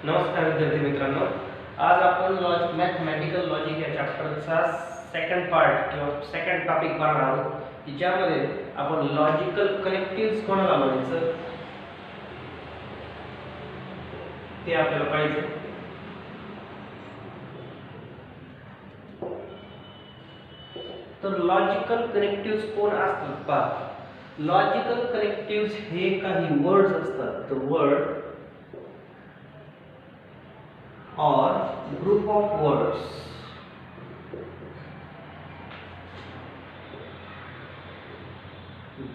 नमस्कार विद्यार्थी मित्रांनो, आज आपण मॅथमॅटिकल लॉजिक या चॅप्टरचा सेकंड पार्ट किंवा सेकंड टॉपिक पाहणार आहोत, की ज्यामध्ये आपण लॉजिकल कनेक्टिव्हज कोणाला म्हणायचं ते आपल्याला पाहिजे. तर लॉजिकल कनेक्टिव्हज कोण असतात पहा. लॉजिकल कनेक्टिव्हज हे काही वर्ड्स असतात. The word or group of words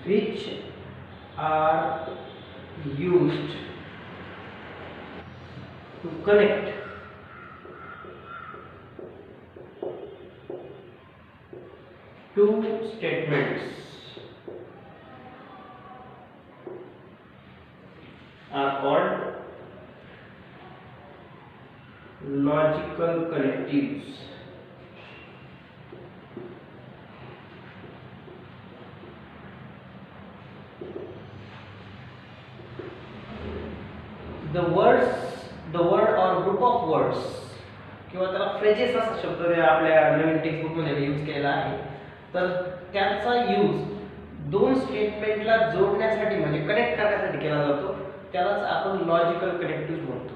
which are used to connect two statements are called logical connectives. The word or group of words किंवा त्याला फ्रेजेस असा शब्द आपल्या नवीन टेक्स्ट बुक मध्ये यूज केला आहे. तर त्याचा यूज दोन स्टेटमेंटला जोडण्यासाठी म्हणजे कनेक्ट करण्यासाठी केला जातो. त्यालाच आपण लॉजिकल कनेक्टिव्ह म्हणतो.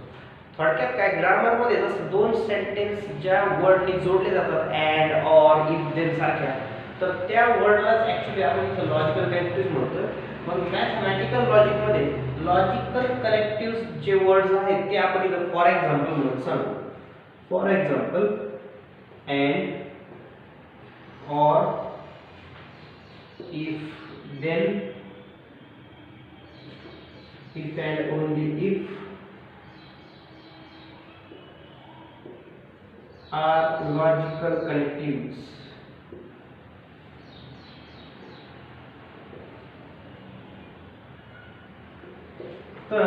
थोडक्यात काय, ग्रामर मध्ये जसं दोन सेंटेन्स ज्या वर्डनी जोडले जातात अँड ऑर इफ देन सारख्या, तर त्या वर्डलाच ऍक्च्युअली आपण इथं लॉजिकल कनेक्टिव्ह म्हणतो. मग मॅथमॅटिकल लॉजिक मध्ये लॉजिकल कनेक्टिव्ह जे वर्ड्स आहेत ते आपण इथं फॉर एक्झाम्पल म्हणून सांगू. For example and or if then if and only if are logical connectives. तर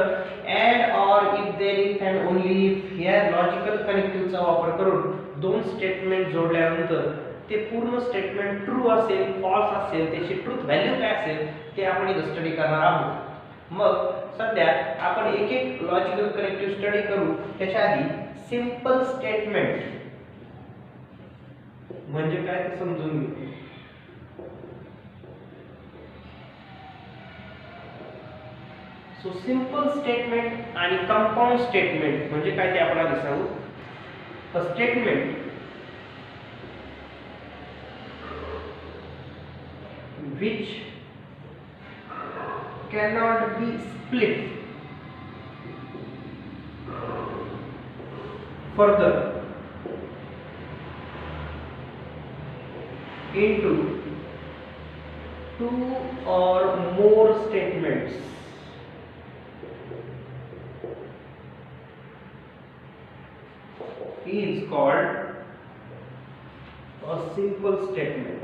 and or if there if and only if या लॉजिकल कनेक्टिव्हचा वापर करून दोन स्टेटमेंट जोडल्यानंतर ते पूर्ण स्टेटमेंट ट्रू असेल फॉल्स असेल त्याची ट्रूथ व्हॅल्यू काय असेल ते आपण इथे स्टडी करणार आहोत. मग सध्या आपण एक एक लॉजिकल कनेक्टिव्ह स्टडी करू. त्याच्या आधी सिंपल स्टेटमेंट म्हणजे काय ते समजून घेऊ. सो सिंपल स्टेटमेंट आणि कंपाऊंड स्टेटमेंट म्हणजे काय ते आपण आधी सांगू. A statement which cannot be split further into two or more statements is called a simple statement.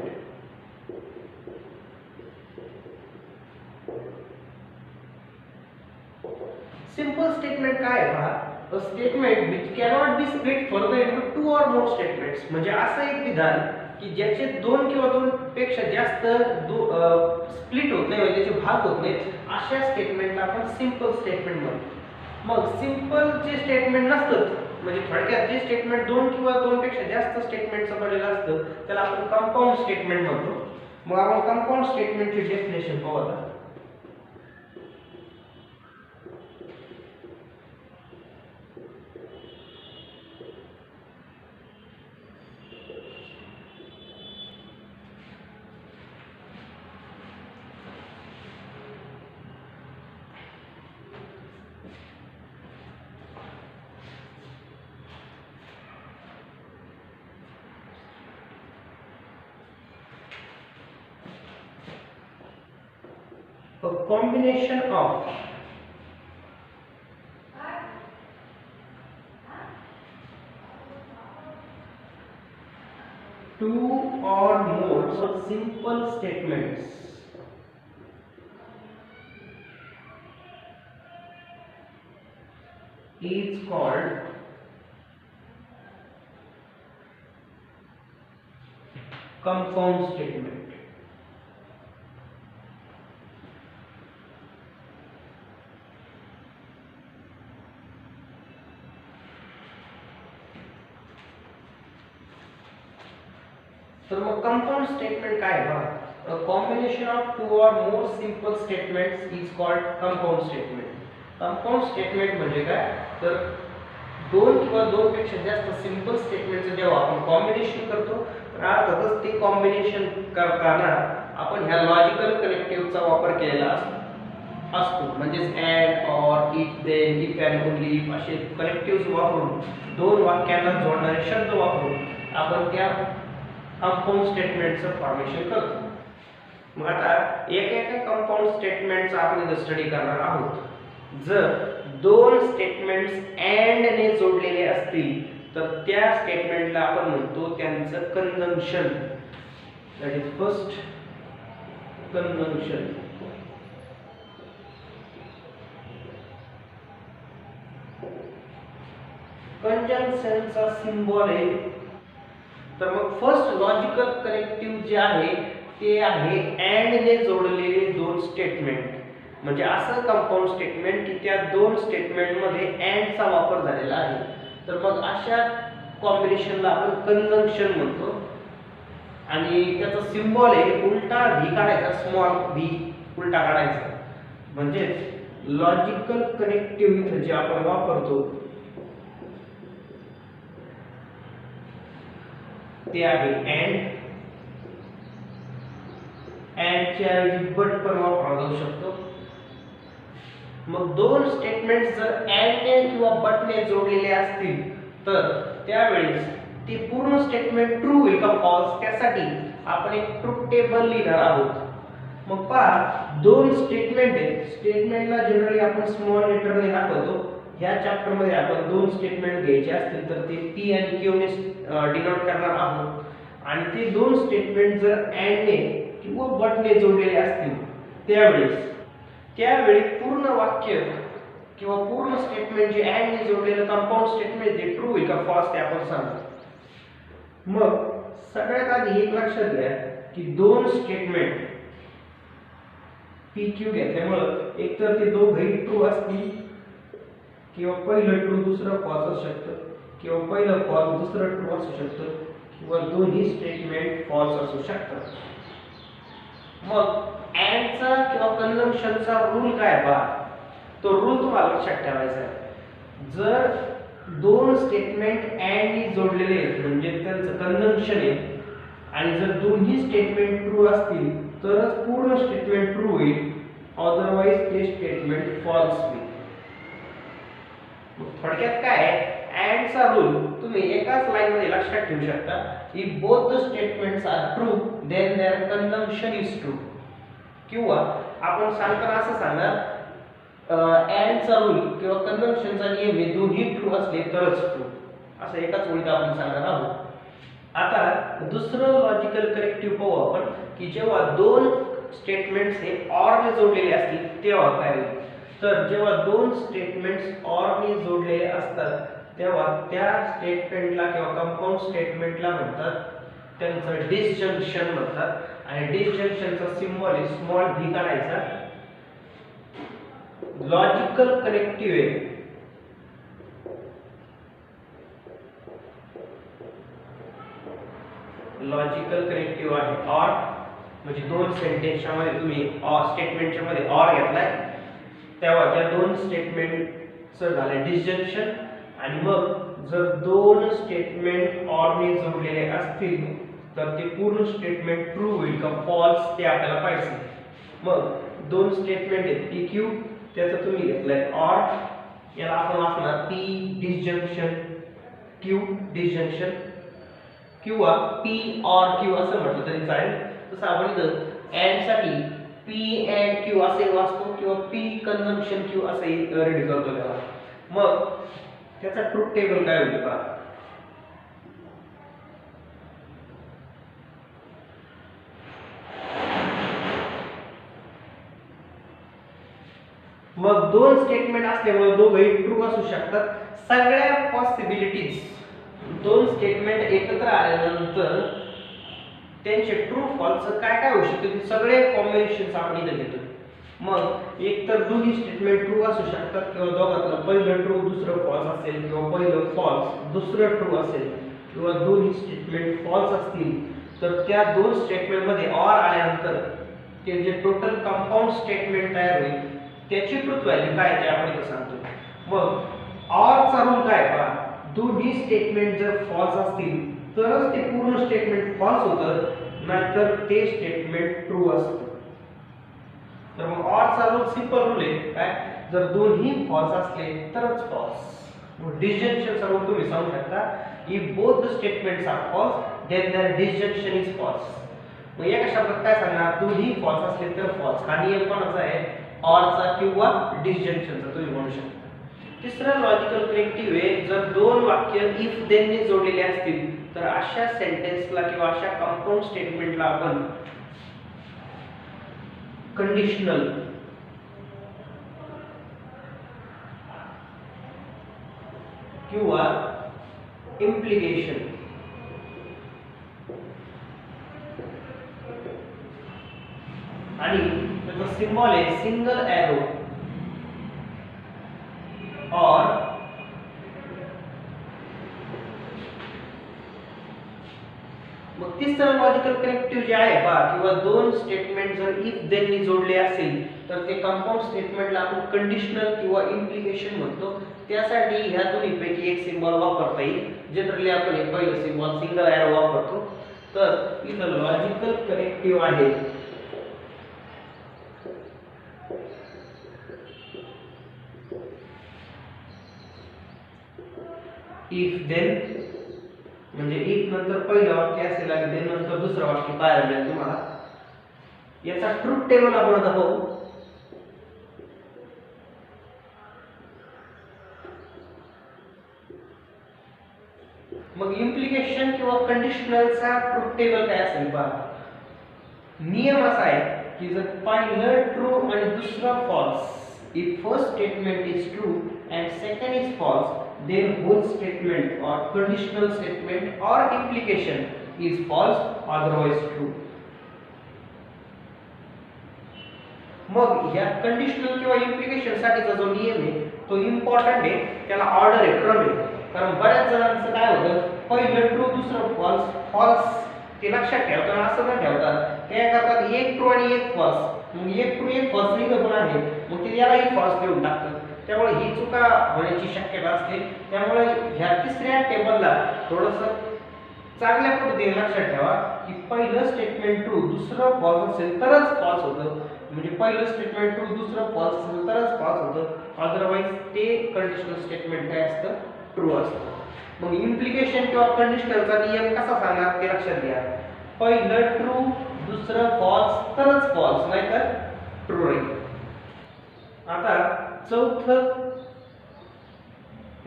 Simple statement काय आहे पहा. A statement which cannot be split further into two or more statements म्हणजे असं एक विधान की ज्याचे दोन किंवा दोन पेक्षा जास्त स्प्लिट होत नाही, म्हणजे त्याचे भाग होत नाहीत, अशा स्टेटमेंटला आपण सिंपल स्टेटमेंट म्हणतो. मग सिंपल जे स्टेटमेंट नसतं म्हणजे थोडक्यात जे स्टेटमेंट दोन किंवा दोन पेक्षा जास्त स्टेटमेंटचं बनलेलं असतं त्याला आपण कंपाऊंड स्टेटमेंट म्हणतो. मग आपण कंपाऊंड स्टेटमेंटची डेफिनेशन पाहू आता. A combination of two or more simple statements is called compound statement. तर मग कंपाऊंड स्टेटमेंट काय आहे बघा. A combination of two or more simple statements is called compound statement. Compound statement म्हणजे काय, तर दोन किंवा दोन पेक्षा जास्त सिंपल स्टेटमेंटचं जेव्हा आपण कॉम्बिनेशन करतो, तर अर्थातच ते कॉम्बिनेशन करताना आपण ह्या लॉजिकल कनेक्टिव्हचा वापर केलेला असतो. म्हणजेच and, or, if, then, if and only if असे कनेक्टिव्हज वापरून दोन वाक्यांना जोडणारे शब्द वापरून आपण त्या कंपाऊंड स्टेटमेंटचं फॉर्मेशन करतो. मग आता एका कंपाऊंड स्टेटमेंटचा आपण इथे स्टडी करणार आहोत. जर दोन स्टेटमेंट्स अँड ने जोडलेले असतील तर त्या स्टेटमेंटला आपण म्हणतो त्यांचं conjunction. That is first conjunction. कंजंक्शनचा सिम्बॉल आहे. तर मग फर्स्ट लॉजिकल कनेक्टिव्ह जे आहे ते आहे अँड ने जोडलेले दोन स्टेटमेंट. म्हणजे असं कंपाऊंड स्टेटमेंट की त्या दोन स्टेटमेंट मध्ये अँड चा वापर झालेला आहे. तर मग अशा कॉम्बिनेशनला आपण कंजंक्शन म्हणतो. आणि त्याचा सिम्बॉल आहे उलटा व्ही काढायचा, स्मॉल व्ही उलटा काढायचा. म्हणजे लॉजिकल कनेक्टिव्ह जे आपण वापरतो ते आहे अँड. च्या ऐवजी बट पण वापरला जाऊ शकतो. मग दोन स्टेटमेंट्स जर अँड ने किंवा बट ने जोडलेले असतील तर त्यावेळेस ते पूर्ण स्टेटमेंट ट्रू होईल का फॉल्स, त्यासाठी आपण एक ट्रुथ टेबल लिहिणार आहोत. मग पहा दोन स्टेटमेंट आहेत. स्टेटमेंटला जनरली आपण स्मॉल लेटरने दाखवतो. ह्या चॅप्टर मध्ये आपण दोन स्टेटमेंट घ्यायचे असतील तर ते पी आणि क्यू ने डिनोट करणार आहोत. आणि ते दोन स्टेटमेंट जर अँड ने किंवा बट ने जोडलेले असतील त्यावेळी पूर्ण वाक्य किंवा पूर्ण स्टेटमेंट जे अँड ने जोडलेलं कंपाऊंड स्टेटमेंट जे ट्रू होईल का फॉल्स ते आपण सांगतो. मग सगळ्यात आधी एक लक्षात घ्या की दोन स्टेटमेंट पी क्यू घेतल्यामुळे एकतर ते दोघंही ट्रू असतील किंवा पहिलं ट्रू दुसरं फॉल्स असू शकतं किंवा पहिलं फॉल्स दुसरं ट्रू असू शकतं किंवा दोन्ही स्टेटमेंट फॉल्स असू शकतात. मग अँडचा किंवा कंजंक्शनचा रूल काय बा, तो रूल तुम्हाला लक्षात ठेवायचा आहे. जर दोन स्टेटमेंट अँड ने जोडलेले आहेत म्हणजे त्यांचं कंजंक्शन आहे आणि जर दोन्ही स्टेटमेंट ट्रू असतील तरच पूर्ण स्टेटमेंट ट्रू होईल, अदरवाइज ते स्टेटमेंट फॉल्स होईल. थोडक्यात काय आहे, अँडचा रूल तुम्ही एकाच लाईन मध्ये लक्षात ठेवू शकता. If both the statements are true then their conjunction is true. किंवा आपण सांगताना असं सांगणार अँडचा रूल किंवा कंजंक्शनचा नियम हे दोन्ही ट्रू असले तरच ट्रू, असं एकाच ओळीत आपण सांगणार आहोत. आता दुसरं लॉजिकल कनेक्टिव्ह पाहू आपण की जेव्हा दोन स्टेटमेंट्स हे ऑर ने जोडलेले असतील तेव्हा काय होईल. तर जेव्हा दोन स्टेटमेंट्स ऑर ने जोडलेले असतात तेव्हा त्या स्टेटमेंटला किंवा कंपाऊंड स्टेटमेंटला म्हणतात त्यांचं डिसजंक्शन म्हणतात. आणि डिसजंक्शनचा सिम्बॉल आहे स्मॉल व्ही काढायचा. लॉजिकल कनेक्टिव्ह आहे लॉजिकल कनेक्टिव्ह आहे ऑर. म्हणजे दोन सेंटेन्सच्या मध्ये तुम्ही ऑर स्टेटमेंटच्या मध्ये ऑर घेतलाय तेव्हा त्या दोन स्टेटमेंटचं झालं डिसजंक्शन. आणि मग जर दोन स्टेटमेंट ऑर ने जोडलेले असतील तर ते पूर्ण स्टेटमेंट ट्रू होईल का फॉल्स ते आपल्याला पाहिजे. मग दोन स्टेटमेंट आहेत पी क्यू, त्याचं तुम्ही घेतलंय ऑर, याला आपण वाचणार पी डिसजंक्शन क्यू डिसजंक्शन किंवा पी ऑर क्यू असं म्हटलं तरी चालेल. तसं आपण इथं अँड साठी पी अँड क्यू असे वाचतो किंवा पी कंजंक्शन क्यू असे रेडी करतो त्याला. मग त्याचा ट्रुथ टेबल काय होईल पहा. मग दोन स्टेटमेंट असल्यामुळे दोघेही ट्रू असू शकतात. सगळ्या पॉसिबिलिटीज दोन स्टेटमेंट एकत्र आल्यानंतर त्यांचे ट्रू फॉल्स काय काय होऊ शकते ते सगळे कॉम्बिनेशन्स आपण इथे घेतो. मग एक तर दोन्ही स्टेटमेंट ट्रू असू शकतात किंवा दोघातलं पहिलं ट्रू दुसरं फॉल्स असेल किंवा पहिलं फॉल्स दुसरं ट्रू असेल किंवा दोन्ही स्टेटमेंट फॉल्स असतील तर त्या दोन स्टेटमेंटमध्ये ऑर आल्यानंतर ते जे टोटल कंपाऊंड स्टेटमेंट तयार होईल त्याची ट्रूथ व्हॅल्यू काय ते आपण इथं सांगतो। मग ऑर चा रूल काय पहा, दोन्ही स्टेटमेंट जर फॉल्स असतील तरच ते पूर्ण स्टेटमेंट फॉल्स होतं, नाहीतर ते स्टेटमेंट ट्रू असतं। तर मग ऑर चा रूल सिंपल रूल आहे काय, जर दोन्ही फॉल्स असले तरच फॉल्स। मग डिसजंक्शन चा रूल तुम्ही सांगू शकता, if both the statements are false then their disjunction is false. मग एका शब्दात काय सांगणार, दोन्ही फॉल्स असले तर फॉल्स। हा नियम कोणाचा आहे, ऑर चा किंवा डिसजंक्शनचा तुम्ही म्हणू शकता। तिसरं लॉजिकल कनेक्टिव्ह आहे, जर दोन वाक्य इफ देन ने जोडलेले असतील तर अशा सेंटेन्सला किंवा अशा कंपाऊंड स्टेटमेंटला आपण कंडिशनल किंवा इम्प्लिकेशन आणि त्याचा सिंबल आहे सिंगल एरो और मग तिसरं लॉजिकल कनेक्टिव्ह जे आहे पहा, किंवा दोन स्टेटमेंट जर इफ देन नी जोडले असेल तर ते कंपाऊंड स्टेटमेंटला आपण कंडिशनल किंवा इम्प्लिकेशन म्हणतो। त्यासाठी ह्या दोन्हीपैकी एक सिंबल वापरता येईल, जनरली आपण एक पहिलं सिंबल सिंगल एरो वापरतो। तर इथं लॉजिकल कनेक्टिव्ह आहे इफ देन, म्हणजे इफ नंतर पहिलं वाक्य असेल आणि देन नंतर दुसरं वाक्य पाहायला मिळेल तुम्हाला। याचा ट्रूथ टेबल आपण आता पाहू। मग इम्प्लिकेशन किंवा कंडिशनलचा ट्रूथ टेबल काय असेल पहा, नियम असा आहे की जर पहिलं ट्रू आणि दुसरं false, if first statement is true and second is false, then whole statement or conditional statement or implication is false, otherwise true। मग या कंडिशनल किंवा इम्प्लिकेशन साठीचा जो नियम आहे तो इम्पॉर्टंट आहे, त्याला ऑर्डर आहे, क्रम आहे। कारण बऱ्याच जणांचं काय होतं, पहिलं ट्रू दुसरं फॉल्स, फॉल्स ते लक्षात ठेवताना असं न ठेवता काय करतात, एक ट्रू आणि एक फॉल्स, मग एक ट्रू एक फॉल्स निघत पण आहे, मग ते यालाही फॉल्स देऊन टाकतात। त्यामुळे ही चुका होण्याची शक्यता असते। त्यामुळे ह्या तिसऱ्या टेबलला थोडंसं चांगल्या पद्धतीने लक्षात ठेवा की पहिलं स्टेटमेंट ट्रू दुसरं फॉल्स असेल तरच फॉल्स होतं, म्हणजे पहिलं स्टेटमेंट ट्रू दुसरं फॉल्स असेल तरच फॉल्स होतं, अदरवाइज ते कंडिशनल स्टेटमेंट काय असतं, ट्रू असतं। मग इम्प्लिकेशन किंवा कंडिशनलचा नियम कसा सांगणार ते लक्षात घ्या, पहिलं ट्रू दुसरं फॉल्स तरच फॉल्स, नाहीतर ट्रू राहील। आता चौथं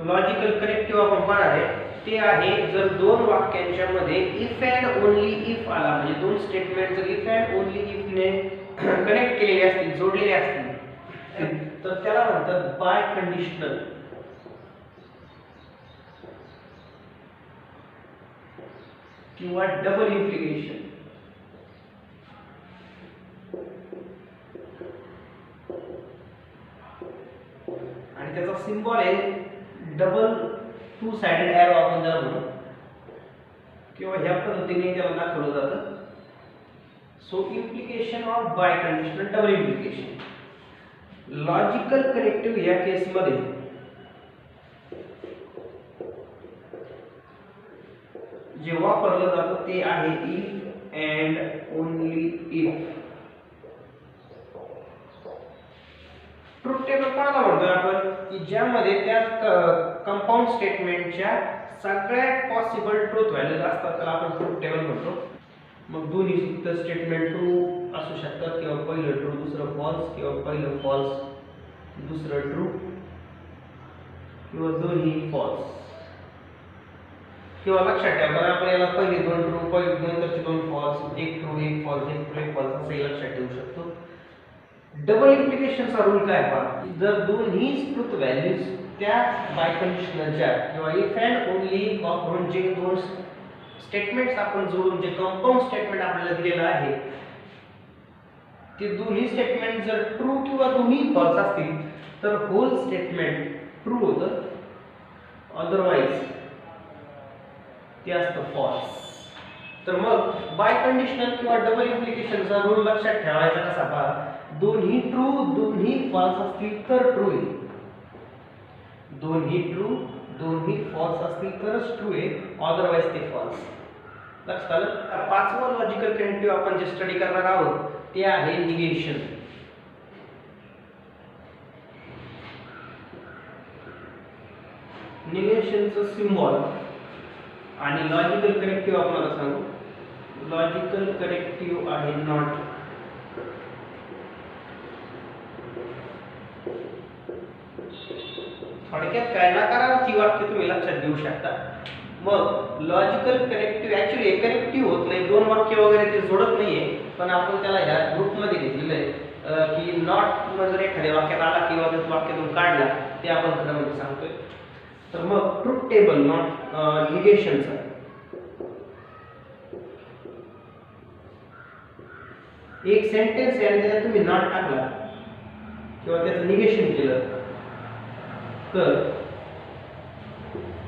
लॉजिकल कनेक्टिव्ह आपण पाहणार आहे ते आहे, जर दोन वाक्यांच्या मध्ये इफ अँड ओन्ली इफ आला, म्हणजे दोन स्टेटमेंट जर इफ अँड ओन्ली इफ ने कनेक्ट केलेले असतील, जोडलेले असतील, तर त्याला म्हणतात बाय कंडिशनल किंवा डबल इम्प्लिकेशन। आणि त्याचा सिंबल आहे डबल टू साइडेड एरो आपण ज्याला म्हणू, किंवा ह्या पद्धतीने त्याला दाखवलं जातं। So implication of biconditional double implication. Logical connective या केस मध्ये जे वापरलं जातं ते आहे if and only if. Truth table काला म्हणतोय आपण की ज्यामध्ये त्या कंपाऊंड स्टेटमेंटच्या सगळ्यात पॉसिबल ट्रूथ व्हॅल्यूज असतात त्याला आपण ट्रूथ टेबल म्हणतो। मग दोन्ही स्टेटमेंट ट्रू असू शकतात, किंवा पहिलं ट्रू दुसरं फॉल्स, किंवा पहिलं फॉल्स दुसरं ट्रू, किंवा दोन्ही फॉल्स, किंवा लक्षात ठेवा आपण याला पहिले दोन ट्रू पहिले नंतरचे दोन फॉल्स, एक ट्रू एक फॉल्स एक ट्रू एक फॉल्स असंही लक्षात ठेवू शकतो। डबल इम्प्लिकेशनचा रूल काय पहा, जर दोन्ही ट्रूथ व्हॅल्यूज त्या बाय कंडिशनलच्या किंवा इफ अँड ओन्ली वापरून जे दोन स्टेटमेंट्स आपण जोडून जे कंपाऊंड स्टेटमेंट आपल्याला दिलेलं आहे ते दोन्ही स्टेटमेंट जर ट्रू किंवा दोन्ही फॉल्स असतील तर होल स्टेटमेंट ट्रू होतं, अदरवाइज ते असतं फॉल्स। तर मग बाय कंडिशनल किंवा डबल इम्प्लिकेशनचा रूल लक्षात ठेवायचा कसा पहा, दोन्ही ट्रू दोन्ही फॉल्स असतील तर ट्रू आहे, दोन्ही ट्रू दोन्ही फॉल्स असतील तरच ट्रू आहे, अदरवाइज ते फॉल्स. लक्षात आलं. पाचवं लॉजिकल कनेक्टिव्ह आपण जे स्टडी करणार आहोत ते आहे निगेशन. निगेशनचं सिम्बॉल आणि लॉजिकल कनेक्टिव्ह आपण आता सांगू. लॉजिकल कनेक्टिव्ह आहे नॉट. थोडक्यात काय नकारार्थी वाक्य तुम्ही लक्षात घेऊ शकता. मग लॉजिकल कनेक्टिव्ह ऍक्च्युली कनेक्टिव्ह होत नाही, दोन वाक्य वगैरे ते जोडत नाहीये, पण आपण त्याला ह्या ग्रुपमध्ये घेतलेलं आहे की नॉट जर एखाद्या वाक्यात आला किंवा त्या वाक्यातून काढला ते आपण खरं म्हणजे सांगतोय. तर मग ट्रुथ टेबल नॉट निगेशनचा एक सेंटेन्स आहे आणि त्याच्यात तुम्ही नॉट टाकला किंवा त्याचं निगेशन केलं तर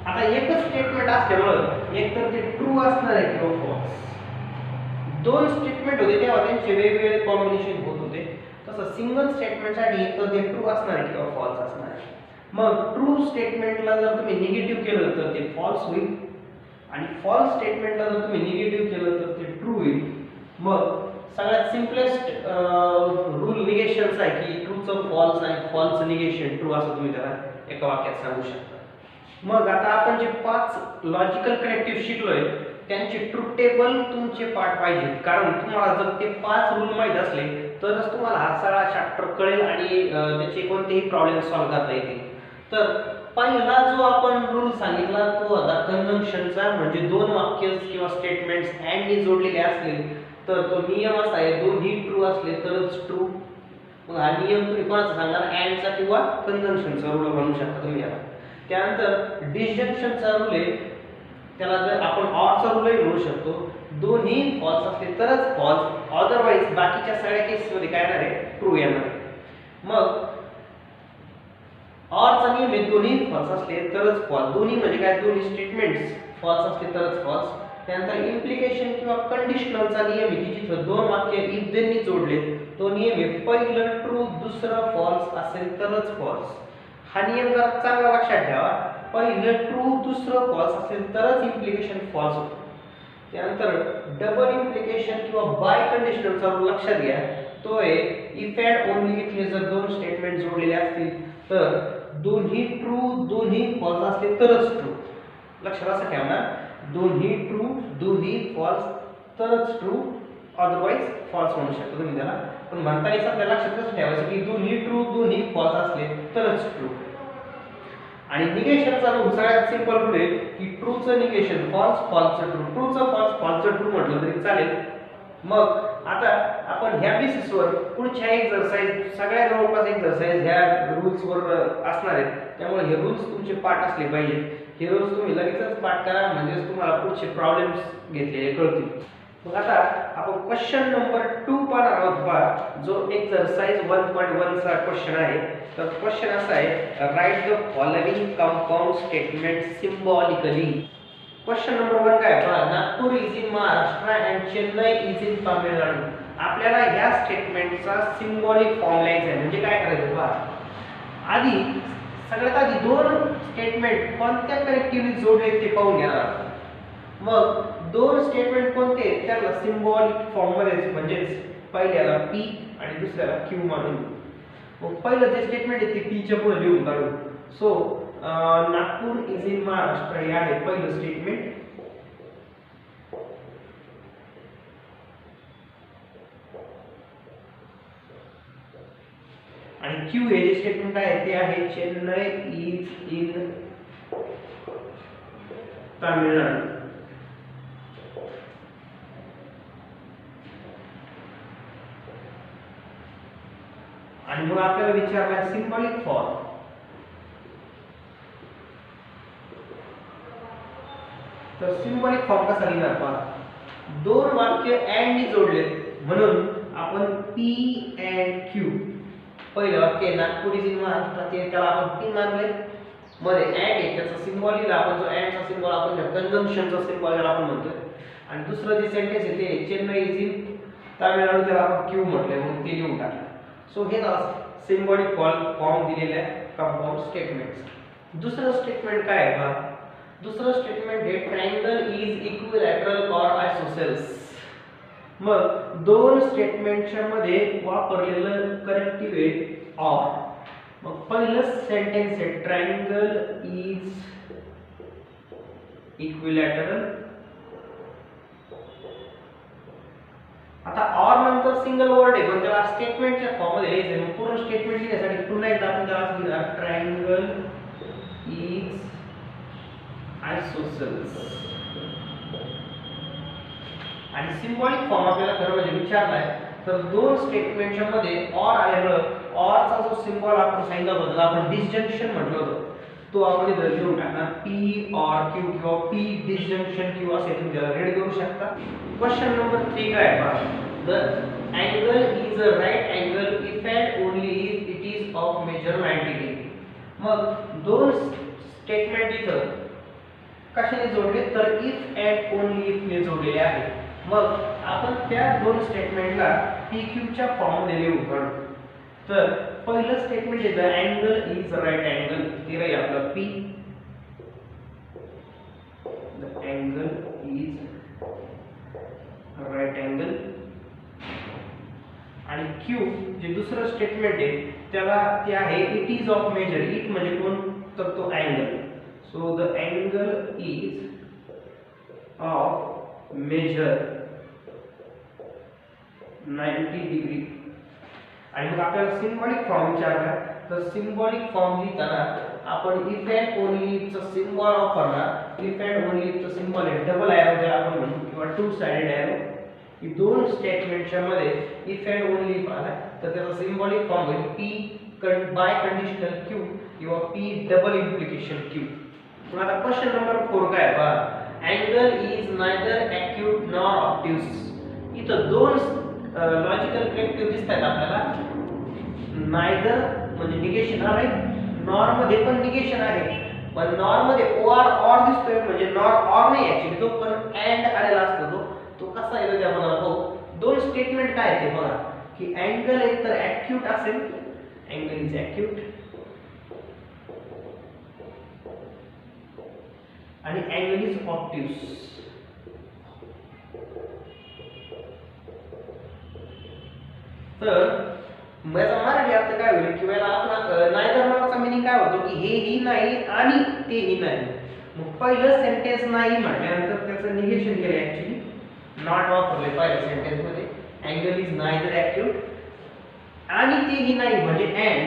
आता एकच स्टेटमेंट असल्यामुळं एक तर ते ट्रू असणार आहे किंवा फॉल्स. दोन स्टेटमेंट होते तेव्हा त्यांचे वेगवेगळे कॉम्बिनेशन होत होते, तसं सिंगल स्टेटमेंटसाठी एक तर ते ट्रू असणार आहे किंवा फॉल्स असणार आहे. मग ट्रू स्टेटमेंटला जर तुम्ही निगेटिव्ह केलं तर ते फॉल्स होईल आणि फॉल्स स्टेटमेंटला जर तुम्ही निगेटिव्ह केलं तर ते ट्रू होईल. मग सगळ्यात सिम्पलेस्ट रूल निगेशनचा आहे की ट्रूचं फॉल्स आणि फॉल्सचं निगेशन ट्रू असं तुम्ही त्याला एका वाक्यात सांगू शकता. मग आता आपण जे 5 लॉजिकल कनेक्टिव्ह शिकलोय त्यांचे ट्रूथ टेबल तुमचे पाठ पाहिजेत, कारण तुम्हाला जर ते 5 रूल माहित असले तरच तुम्हाला हा सगळा चॅप्टर कळेल आणि त्याचे कोणतेही प्रॉब्लेम सॉल्व्ह करता येतील. तर पहिला जो आपण रूल सांगितला तो होता कंजंक्शनचा, म्हणजे दोन वाक्य किंवा स्टेटमेंट्स अँड नी जोडलेले असले तर तो नियम असा आहे दोन्ही ट्रू असले तरच ट्रू. मग हा नियम तुम्ही कोणाचा सांगणार, अँडचा किंवा कंजंक्शनचा रूल म्हणू शकता तुम्ही याला. त्यानंतर डिसजंक्शनचा रूल आहे, त्याला जर आपण ऑरचा रूलही म्हणू शकतो. दोन्ही फॉल्स असले तरच फॉल्स, अदरवाइज बाकीच्या सगळ्या केसेसमध्ये काय येणार आहे, ट्रू येणार आहे. मग ऑरचा नियम आहे दोन्ही फॉल्स असले तरच फॉल्स. दोन्ही म्हणजे काय, दोन्ही स्टेटमेंट्स फॉल्स असले तरच फॉल्स. त्यानंतर इम्प्लिकेशन किंवा कंडिशनलचा नियम आहे की जिथे दोन वाक्य इफ देन नी जोडले तो नियम आहे पहिलं ट्रू दुसरं फॉल्स असेल तरच फॉल्स. हा नियम जरा चांगला लक्षात ठेवा, पहिलं ट्रू दुसरं फॉल्स असेल तरच इम्प्लिकेशन फॉल्स होतं. त्यानंतर डबल इम्प्लिकेशन किंवा बाय कंडिशनलचा रूल लक्षात घ्या, तो आहे इफ अँड ओन्ली इथले जर दोन स्टेटमेंट जोडलेले असतील तर दोन्ही ट्रू दोन्ही फॉल्स असले तरच ट्रू. लक्षात असं ठेवा ना, दोन्ही ट्रू दोन्ही फॉल्स तरच ट्रू, अदरवाइज फॉल्स म्हणू शकता तुम्ही त्याला. पण म्हणताना आपल्या लक्षात कसं ठेवायचं की दोन्ही ट्रू दोन्ही फॉल्स असले तरच ट्रू. आणि निगेशनचा रूल सगळ्यात सिंपल रूल आहे की ट्रूचं निगेशन फॉल्स, फॉल्सचं ट्रू, ट्रूचं फॉल्स, फॉल्सचं ट्रू म्हटलं तरी चालेल. मग आता आपण ह्या बेसिसवर पुढच्या एक्सरसाइज सगळ्या जवळपास एक्सरसाइज ह्या रूल्सवर असणार आहेत, त्यामुळे हे रूल्स तुमचे पाठ असले पाहिजेत. हे रूल्स तुम्ही लगेचच पाठ करा म्हणजे तुम्हाला पुढचे प्रॉब्लेम्स घेतलेले कळतील. मग आता आपण क्वेश्चन नंबर 2 पाहणार आहोत पहा, जो एक्सरसाइज 1.1 चा क्वेश्चन आहे. तर क्वेश्चन असा आहे, write the following compound statement symbolically. Question number 1 काय पहा, Nagpur is in Maharashtra and Chennai is in Tamil Nadu. आपल्याला ह्या स्टेटमेंटचा सिम्बॉलिक फॉर्म लिहायचा आहे. म्हणजे काय करायचं पहा, आधी सगळ्यात आधी दोन स्टेटमेंट कोणत्या कनेक्टिव्हली जोडले ते पाहून घ्या. मग दोन स्टेटमेंट कोणते त्याला सिम्बॉलिक फॉर्म मध्ये म्हणजेच पहिल्याला पी आणि दुसऱ्याला क्यू मानून. मग पहिलं जे स्टेटमेंट आहे ते पी च्या पुढे लिहून काढू. So Nagpur is in Maharashtra हे आहे पहिलं स्टेटमेंट. आणि क्यू हे जे स्टेटमेंट आहे ते आहे चेन्नई इज इन तामिळनाडू. आणि मग आपल्याला विचारला सिम्बॉलिक फॉर्म. तर सिम्बॉलिक फॉर्म कसा लिहिणार पहा, दोन वाक्य अँड नी जोडले म्हणून आपण पी अँड क्यू. पहिलं वाक्य नागपूर इज इन महाराष्ट्र ते त्याला आपण पी मानले, मध्ये अँड आहे त्याचा सिम्बॉल लिहिला आपण, जो अँडचा सिम्बॉल आपण कंजंक्शनचा सिम्बॉल त्याला आपण म्हणतोय. आणि दुसरं जे सेंटेन्स आहे ते चेन्नई इज इन तामिळनाडू, त्याला आपण क्यू म्हटलंय म्हणून ते लिहून टाकलं. सो हे सिम्बॉलिक फॉर्म दिलेले आहे कंपाऊंड स्टेटमेंट्स. दुसरं स्टेटमेंट काय आहे बघा. दुसरं स्टेटमेंट हे ट्रायंगल इज इक्विलॅटरल ऑर आयसोसेल्स. मग दोन स्टेटमेंटच्या मध्ये वापरलेलं कनेक्टिव्ह आहे ऑर. मग पहिलं सेंटेन्स आहे ट्रायंगल इज इक्विलॅटरल. आता ऑर नंतर सिंगल वर्ड आहे पण त्याला स्टेटमेंटच्या फॉर्म मध्ये लिहायचं आहे. पूर्ण स्टेटमेंट लिहिण्यासाठी पुन्हा एकदा आपण त्याला लिहिणार ट्रायंगल इज आयसोसेल्स. आणि सिम्बॉलिक फॉर्म आपल्याला खरं म्हणजे विचारलाय तर दोन स्टेटमेंटच्या मध्ये ऑर आल्यामुळं ऑरचा जो सिम्बॉल आपण सांगितला होता त्याला आपण डिसजंक्शन म्हटलं होतं तो आपण इथे लिहून टाकणार पी ऑर क्यू किंवा पी डिसजंक्शन क्यू असे तुम्ही त्याला रीड करू शकता. क्वेश्चन नंबर 3 काय आहे पहा. The angle is a right angle if and only if it is of measure 90 degree. मग दोन स्टेटमेंट इथं कशाने जोडले तर इफ अँड ओनली इफ ने जोडलेले आहे. मग आपण त्या दोन स्टेटमेंटला PQ च्या फॉर्म मध्ये लिहू काढू. तर पहिलं स्टेटमेंट आहे the angle is right angle, ते राहील आपलं P. The angle is right angle. आणि Q जे दुसरं स्टेटमेंट आहे त्याला ते आहे it is of measure. It म्हणजे कोण तर तो अँगल. So the angle is of measure 90 degree. आणि मग आपल्याला सिम्बॉलिक फॉर्म विचारला तर सिम्बॉलिक फॉर्म लिहिताना आपण इफ अँड ओनली इफचा सिम्बॉल वापरणार. इफ अँड ओनली इफचा सिम्बॉल आहे डबल एरो ज्याला आपण म्हणू किंवा टू साइडेड एरो. ही दोन स्टेटमेंटच्या मध्ये इफ अँड ओनली इफ आला तर त्याचा सिम्बॉलिक फॉर्म होईल P बाय कंडिशनल Q किंवा P डबल इम्प्लिकेशन Q. मग आता क्वेश्चन नंबर 4 काय आहे पहा. Angle is neither acute nor obtuse. इथं दोन लॉजिकल कनेक्टिव्ह दिसतात आपल्याला. नायदर म्हणजे निगेशन आहे, नॉर मध्ये पण निगेशन आहे पण नॉर मध्ये ऑर दिसतोय म्हणजे नॉर ऑर नाही ऍक्च्युअली तो पण अँड आलेला असतो. तो कसा येतो ते आपण पाहू. दोन स्टेटमेंट काय आहे ते बघा की अँगल एक तर ॲक्यूट असेल, अँगल इज ॲक्यूट आणि अँगल इज ऑब्ट्यूस. तर याचा मराठी अर्थ काय होईल की वेळेला आपण नायदर नॉरचा मीनिंग काय होतो की हेही नाही आणि तेही नाही. मग पहिलं सेंटेन्स नाही म्हटल्यानंतर त्याचं निगेशन केलं ऍक्च्युअली नॉट वापरले पहिल्या सेंटेन्स मध्ये. अँगल इज नायदर ॲक्यूट आणि तेही नाही म्हणजे अँड.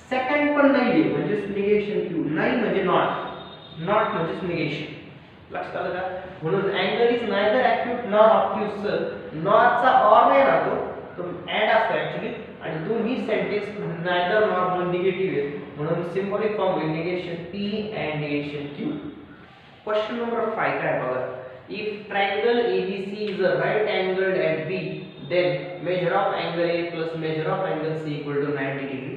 सेकंड पण नाहीये म्हणजे निगेशन क्यू. नाही म्हणजे नॉट, नॉट म्हणजे निगेशन. लक्षात आलं का. म्हणून angle is neither acute nor obtuse. नॉरचा ऑर नाही राहतो तो ऍड असतो ऍक्च्युअली आणि दोन्ही सेंटेन्स नायदर नॉर म्हणून निगेटिव्ह आहे म्हणून सिम्बॉलिक फॉर्म होईल negation P and negation Q. Question number 5 काय बघा. If triangle ABC is a right angled at B then measure of angle A plus measure of angle C equal to 90 degree.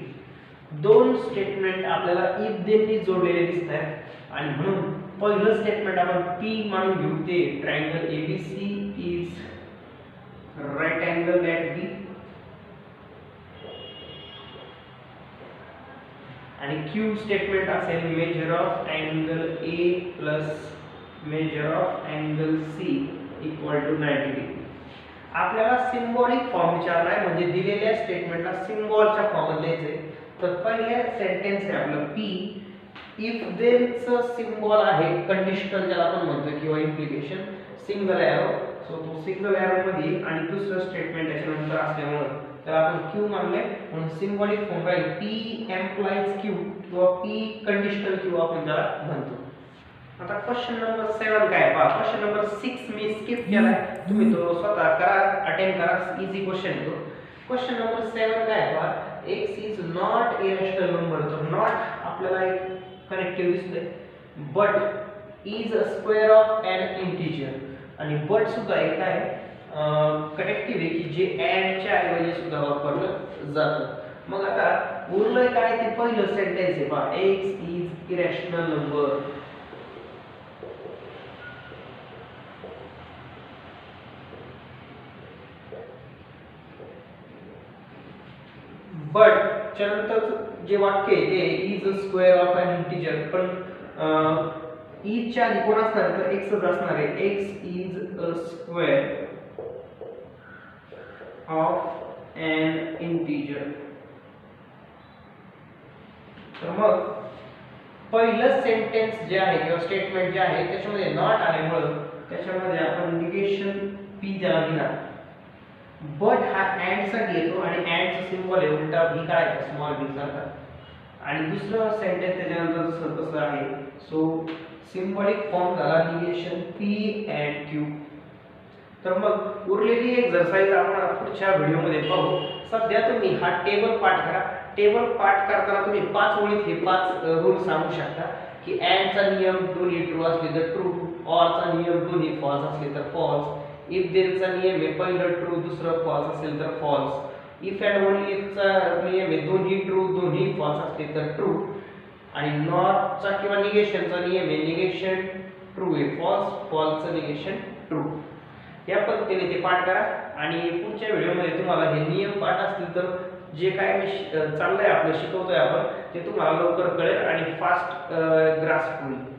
दोन statement आपल्याला if देननी जोडलेले दिसत आहेत आणि म्हणून पहिलं स्टेटमेंट आपण P मानून घेऊ ते triangle ABC is right angle at B आणि Q स्टेटमेंट असेल measure of angle A plus measure of angle C equal to 90 degree. आपल्याला सिम्बॉलिक फॉर्म विचारलाय म्हणजे दिलेल्या स्टेटमेंटला सिम्बॉलच्या फॉर्मात लिहायचंय. तर पहिल्या सेंटेन्स आहे आपलं P. इफ देनचं सिम्बॉल आहे कंडिशनल ज्याला आपण म्हणतो किंवा इम्प्लिकेशन सिंगल एरो. सो तो सिंगल एरो मध्ये आणि दुसरं स्टेटमेंट त्याच्यानंतर असल्यामुळे त्याला आपण Q मानले म्हणून सिम्बॉलिक फॉर्म राहील P एम्प्लाइज Q किंवा P कंडिशनल Q आपण त्याला म्हणतो. आता क्वेश्चन नंबर 7 काय पहा. क्वेश्चन नंबर 6 मी स्किप केलाय, तुम्ही तो स्वतः करा, अटेम्प्ट करा, इझी क्वेश्चन तो. क्वेश्चन नंबर 7 काय पहा. x is not a rational number. तर नॉट आपल्याला एक कनेक्टिव्ह दिसतंय but is a square of an integer आणि बट सुद्धा एक आहे कनेक्टिव्ह आहे की जे ॲडच्या ऐवजी सुद्धा वापरलं जातं. मग आता उरलं काय ते पहिलं सेंटेन्स आहे पहा. x is irrational number but त्यानंतर जे वाक्य आहे ते is a square of an integer, पण ईजच्या आधी कोण असणार तर एक्सच असणार आहे. X is a square of an integer. तर मग पहिलं सेंटेन्स जे आहे किंवा स्टेटमेंट जे आहे त्याच्यामध्ये नॉट आल्यामुळे त्याच्यामध्ये आपण निगेशन पी ज्याला लिहिणार. बट हा अँड साठी येतो आणि अँडचं सिम्बॉल आहे उलटा भी काढायचा स्मॉल भी सारखा. आणि दुसरं सेंटेन्स त्याच्यानंतर जसं तसं आहे. सो सिम्बॉलिक फॉर्म झाला निगेशन पी अँड क्यू. तर मग उरलेली एक्सरसाइज आपण पुढच्या व्हिडिओमध्ये पाहू. सध्या तुम्ही हा टेबल पाठ करा. टेबल पाठ करताना तुम्ही 5 ओळीत हे 5 रूल सांगू शकता की अँडचा नियम दोन्ही ट्रू असले तर ट्रू, ऑरचा नियम दोन्ही फॉल्स असले तर फॉल्स, इफ देअरचा नियम आहे पहिलं ट्रू दुसरं फॉल्स असेल तर फॉल्स, इफ अँड ओनली इफचा नियम आहे दोन्ही ट्रू दोन्ही फॉल्स असले तर ट्रू, आणि नॉटचा किंवा निगेशनचा नियम आहे निगेशन ट्रू आहे फॉल्स, फॉल्सचं निगेशन ट्रू. या पद्धतीने ते पाठ करा आणि पुढच्या व्हिडिओमध्ये तुम्हाला हे नियम पाठ असतील तर जे काय मी चाललंय आपलं शिकवतोय आपण ते तुम्हाला लवकर कळेल आणि फास्ट ग्रास्प होईल.